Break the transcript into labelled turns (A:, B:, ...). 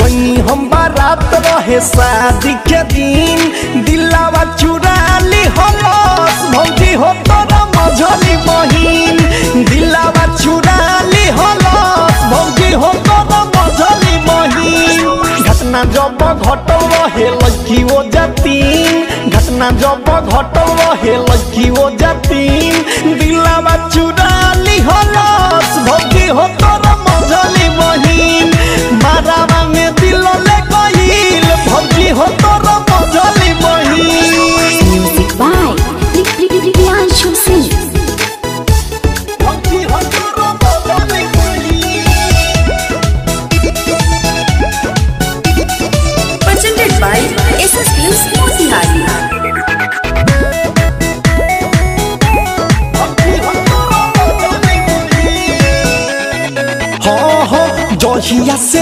A: गई हम बारात रहे शादी के दिन दिलावा चुरा ली हलस भौजी हो तोरा मझली बहिन दिलावा चुरा ली हलस भौजी हो तोरा मझली बहिन घटना जब घटल रहे लड़की वो जातीन घटना जब घटल रहे लड़की वो जातीन दिलावा चुरा ली हलस भौजी हो तोरा मझली बहिन मारावा में दिल ले गईल भौजी हो तोरा मझली बहिन।
B: Music by Priyanshu Singh.
A: भौजी हो तोरा मझली बहिन।
B: Presented by SS Films Motihari.
A: जहिया से